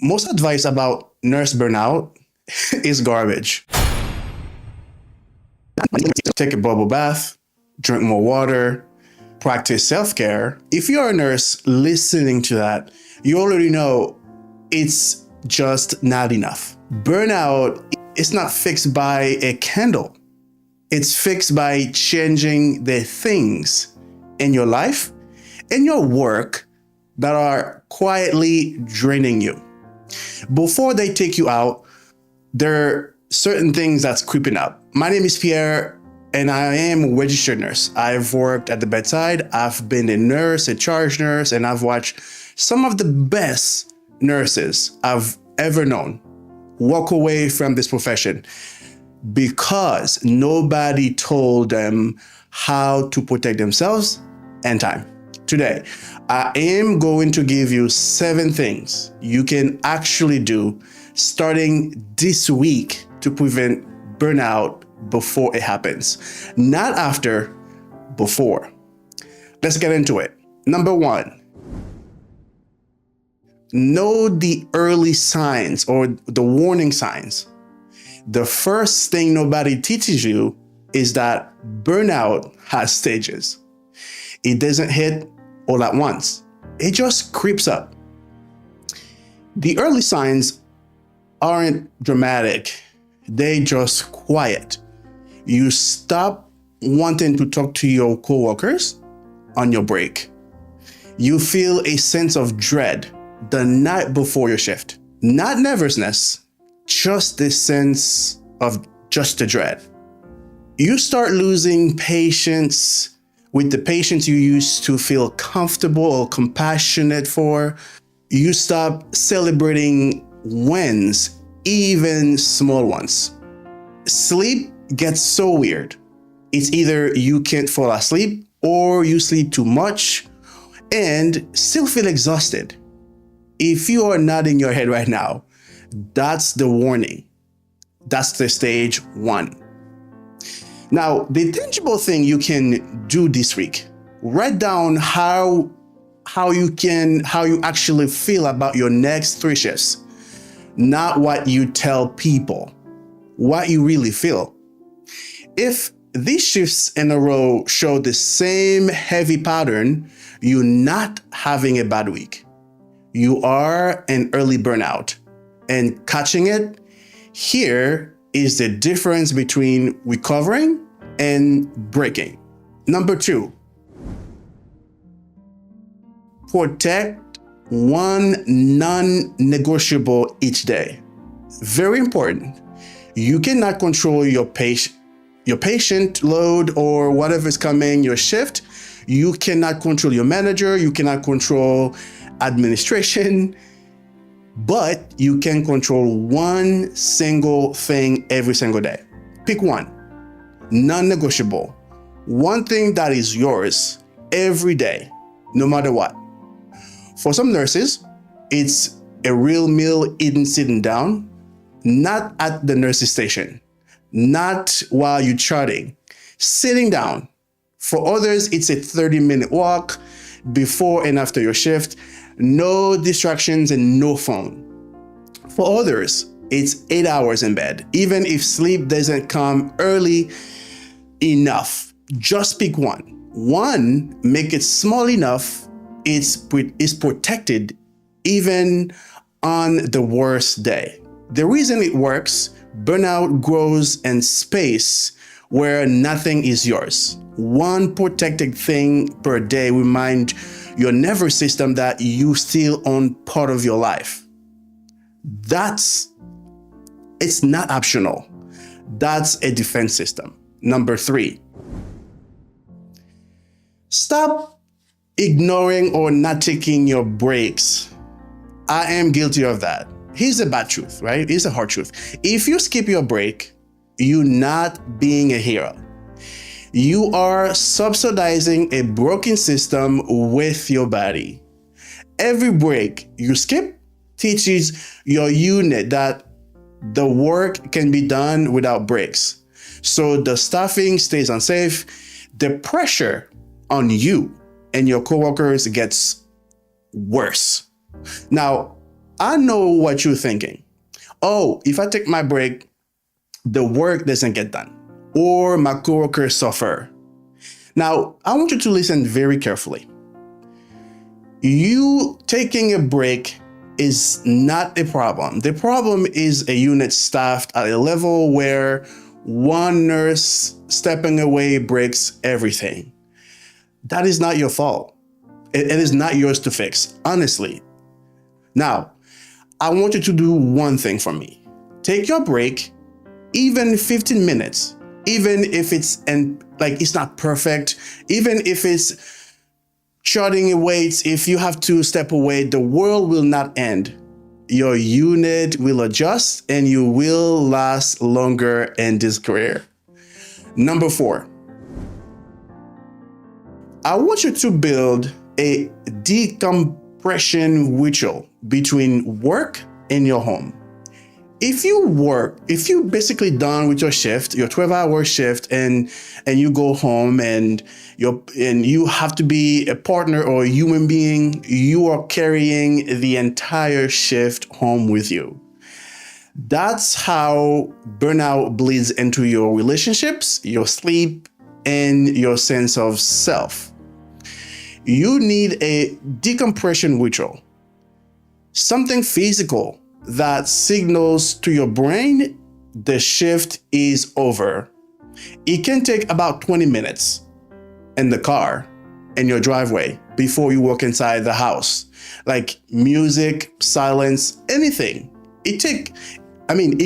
Most advice about nurse burnout is garbage. Take a bubble bath, drink more water, practice self-care. If you're a nurse listening to that, you already know it's just not enough. Burnout is not fixed by a candle. It's fixed by changing the things in your life and your work that are quietly draining you. Before they take you out, there are certain things that's creeping up. My name is Pierre, and I am a registered nurse. I've worked at the bedside. I've been a nurse, a charge nurse, and I've watched some of the best nurses I've ever known walk away from this profession because nobody told them how to protect themselves and time. Today, I am going to give you 7 things you can actually do starting this week to prevent burnout before it happens. Not after, before. Let's get into it. Number 1, know the early signs or the warning signs. The first thing nobody teaches you is that burnout has stages. It doesn't hit all at once. It just creeps up. The early signs aren't dramatic. They just quiet. You stop wanting to talk to your coworkers on your break. You feel a sense of dread the night before your shift. Not nervousness, just this sense of just the dread. You start losing patience with the patients you used to feel comfortable or compassionate for. You stop celebrating wins, even small ones. Sleep gets so weird. It's either you can't fall asleep or you sleep too much and still feel exhausted. If you are nodding your head right now, that's the warning. That's the stage 1. Now, the tangible thing you can do this week, write down how you actually feel about your next 3 shifts, not what you tell people, what you really feel. If these shifts in a row show the same heavy pattern, you're not having a bad week. You are an early burnout, and catching it, here is the difference between recovering and breaking. Number 2, protect one non-negotiable each day. Very important. You cannot control your patient load or whatever's coming, your shift. You cannot control your manager. You cannot control administration. But you can control one single thing every single day. Pick one. Non-negotiable. One thing that is yours every day, no matter what. For some nurses, it's a real meal eaten sitting down, not at the nurse's station, not while you're charting, sitting down. For others, it's a 30-minute walk before and after your shift, no distractions and no phone. For others, it's 8 hours in bed, even if sleep doesn't come early enough. Just pick one. One, make it small enough, it's protected even on the worst day. The reason it works, burnout grows in space where nothing is yours. One protected thing per day remind your nervous system that you still own part of your life. It's not optional. That's a defense system. Number 3, stop ignoring or not taking your breaks. I am guilty of that. Here's the bad truth, right? Here's the hard truth. If you skip your break, you're not being a hero. You are subsidizing a broken system with your body. Every break you skip teaches your unit that the work can be done without breaks. So the staffing stays unsafe. The pressure on you and your coworkers gets worse. Now, I know what you're thinking. Oh, if I take my break, the work doesn't get done, or my coworkers suffer. Now, I want you to listen very carefully. You taking a break is not a problem. The problem is a unit staffed at a level where one nurse stepping away breaks everything. That is not your fault. It is not yours to fix, honestly. Now, I want you to do one thing for me. Take your break, even 15 minutes, even if it's not perfect, even if it's charting weights, if you have to step away, the world will not end. Your unit will adjust and you will last longer in this career. Number 4, I want you to build a decompression ritual between work and your home. If you basically done with your shift, your 12-hour shift, and you go home and you have to be a partner or a human being, you are carrying the entire shift home with you. That's how burnout bleeds into your relationships, your sleep, and your sense of self. You need a decompression ritual, something physical that signals to your brain the shift is over. It can take about 20 minutes in the car, in your driveway, before you walk inside the house. Like music, silence, anything. It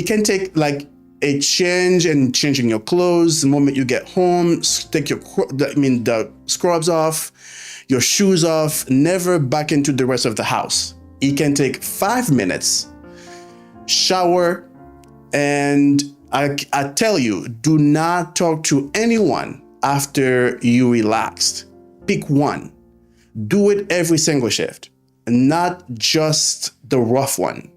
can take like a change and changing your clothes the moment you get home. Take the scrubs off, your shoes off, never back into the rest of the house. It can take 5 minutes. Shower, and I tell you, do not talk to anyone after you relaxed. Pick one. Do it every single shift, not just the rough one.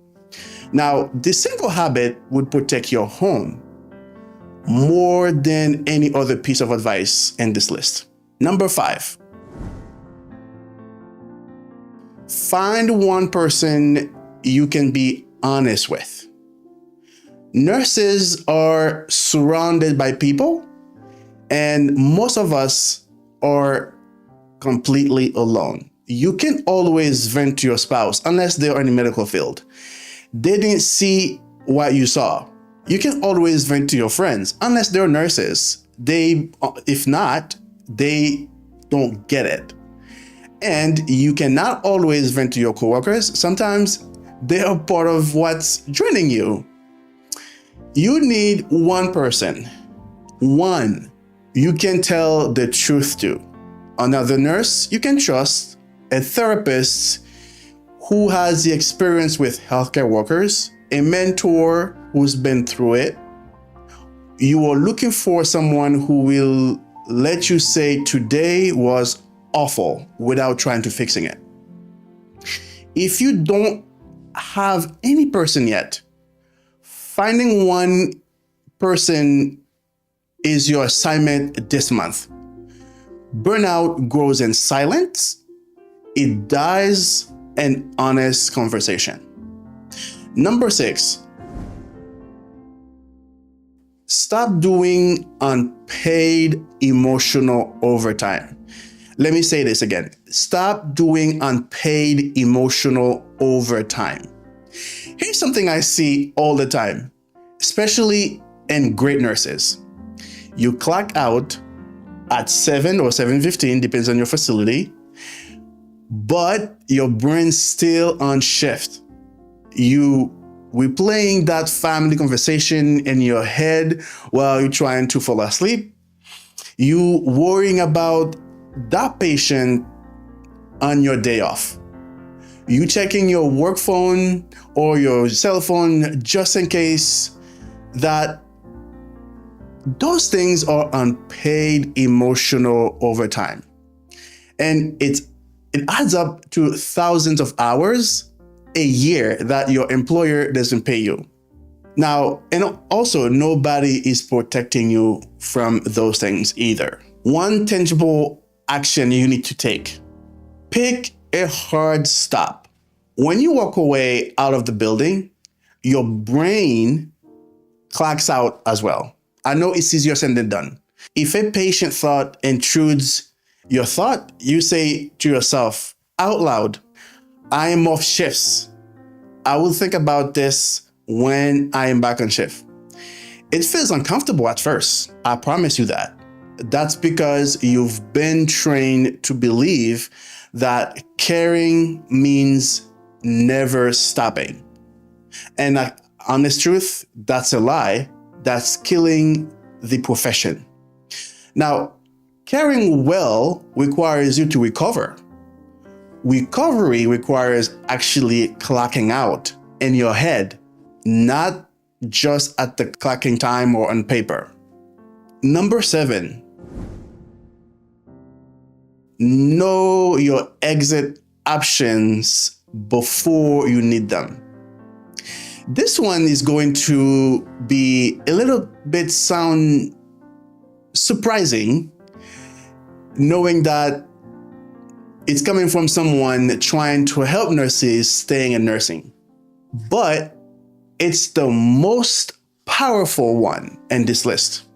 Now, this single habit would protect your home more than any other piece of advice in this list. Number 5, find one person you can be honest with. Nurses are surrounded by people, and most of us are completely alone. You can always vent to your spouse unless they're in the medical field. They didn't see what you saw. You can always vent to your friends unless they're nurses. If not, they don't get it. And you cannot always vent to your coworkers. Sometimes they are part of what's draining you. You need one person, one you can tell the truth to. Another nurse you can trust, a therapist who has the experience with healthcare workers, a mentor who's been through it. You are looking for someone who will let you say today was awful without trying to fixing it. If you don't have any person yet, finding one person is your assignment this month. Burnout grows in silence. It dies in honest conversation. Number 6, stop doing unpaid emotional overtime. Let me say this again. Stop doing unpaid emotional overtime. Here's something I see all the time, especially in great nurses. You clock out at 7 or 7:15, depends on your facility, but your brain's still on shift. You replaying that family conversation in your head while you're trying to fall asleep. You worrying about that patient on your day off. You checking your work phone or your cell phone just in case. That those things are unpaid emotional overtime. And it adds up to thousands of hours a year that your employer doesn't pay you. Now, and also nobody is protecting you from those things either. One tangible action you need to take. Pick a hard stop. When you walk away out of the building, your brain clocks out as well. I know it's easier said than done. If a patient thought intrudes your thought, you say to yourself out loud, I am off shifts. I will think about this when I am back on shift. It feels uncomfortable at first. I promise you that. That's because you've been trained to believe that caring means never stopping. And honest truth, that's a lie. That's killing the profession. Now, caring well requires you to recover. Recovery requires actually clocking out in your head, not just at the clocking time or on paper. Number 7, know your exit options before you need them. This one is going to be a little bit sound surprising, knowing that it's coming from someone trying to help nurses staying in nursing. But it's the most powerful one in this list.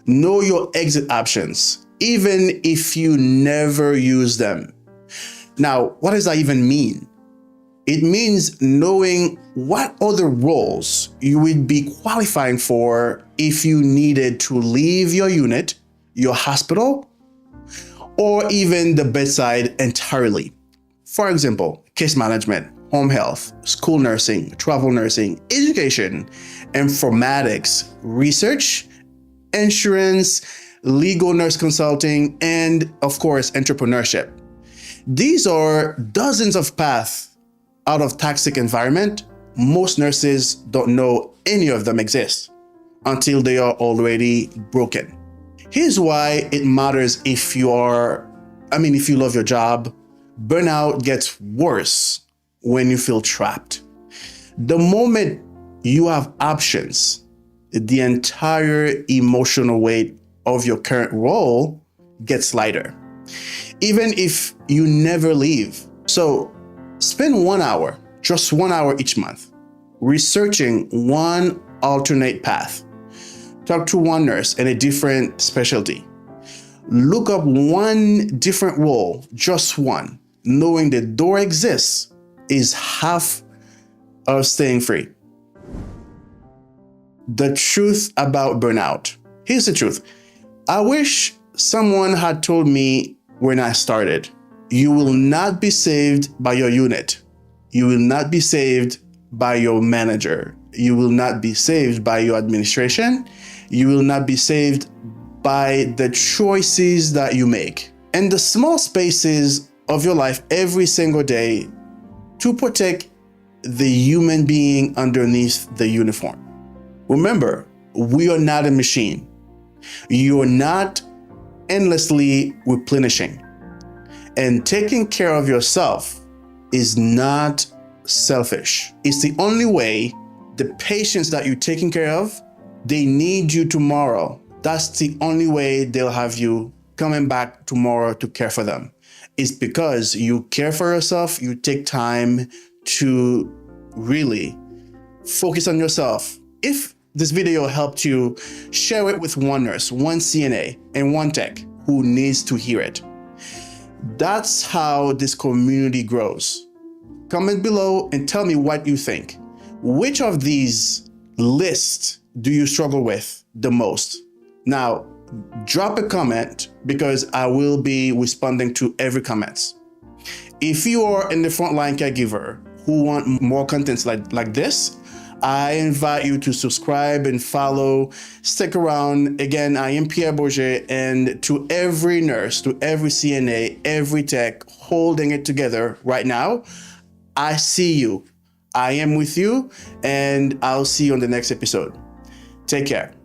Know your exit options, even if you never use them. Now, what does that even mean? It means knowing what other roles you would be qualifying for if you needed to leave your unit, your hospital, or even the bedside entirely. For example, case management, home health, school nursing, travel nursing, education, informatics, research, insurance, legal nurse consulting, and of course, entrepreneurship. These are dozens of paths out of toxic environment. Most nurses don't know any of them exist until they are already broken. Here's why it matters if you love your job. Burnout gets worse when you feel trapped. The moment you have options, the entire emotional weight of your current role gets lighter, even if you never leave. So spend 1 hour, just 1 hour each month, researching one alternate path. Talk to one nurse in a different specialty. Look up one different role, just one. Knowing the door exists is half of staying free. The truth about burnout. Here's the truth. I wish someone had told me when I started, you will not be saved by your unit. You will not be saved by your manager. You will not be saved by your administration. You will not be saved by the choices that you make and the small spaces of your life every single day to protect the human being underneath the uniform. Remember, we are not a machine. You are not endlessly replenishing. And taking care of yourself is not selfish. It's the only way the patients that you're taking care of, they need you tomorrow. That's the only way they'll have you coming back tomorrow to care for them. It's because you care for yourself, you take time to really focus on yourself. If this video helped you, share it with one nurse, one CNA, and one tech who needs to hear it. That's how this community grows. Comment below and tell me what you think. Which of these lists do you struggle with the most? Now, drop a comment because I will be responding to every comment. If you are in the frontline caregiver who want more contents like this, I invite you to subscribe and follow. Stick around. Again, I am Pierre Beauge, and to every nurse, to every CNA, every tech holding it together right now, I see you. I am with you, and I'll see you on the next episode. Take care.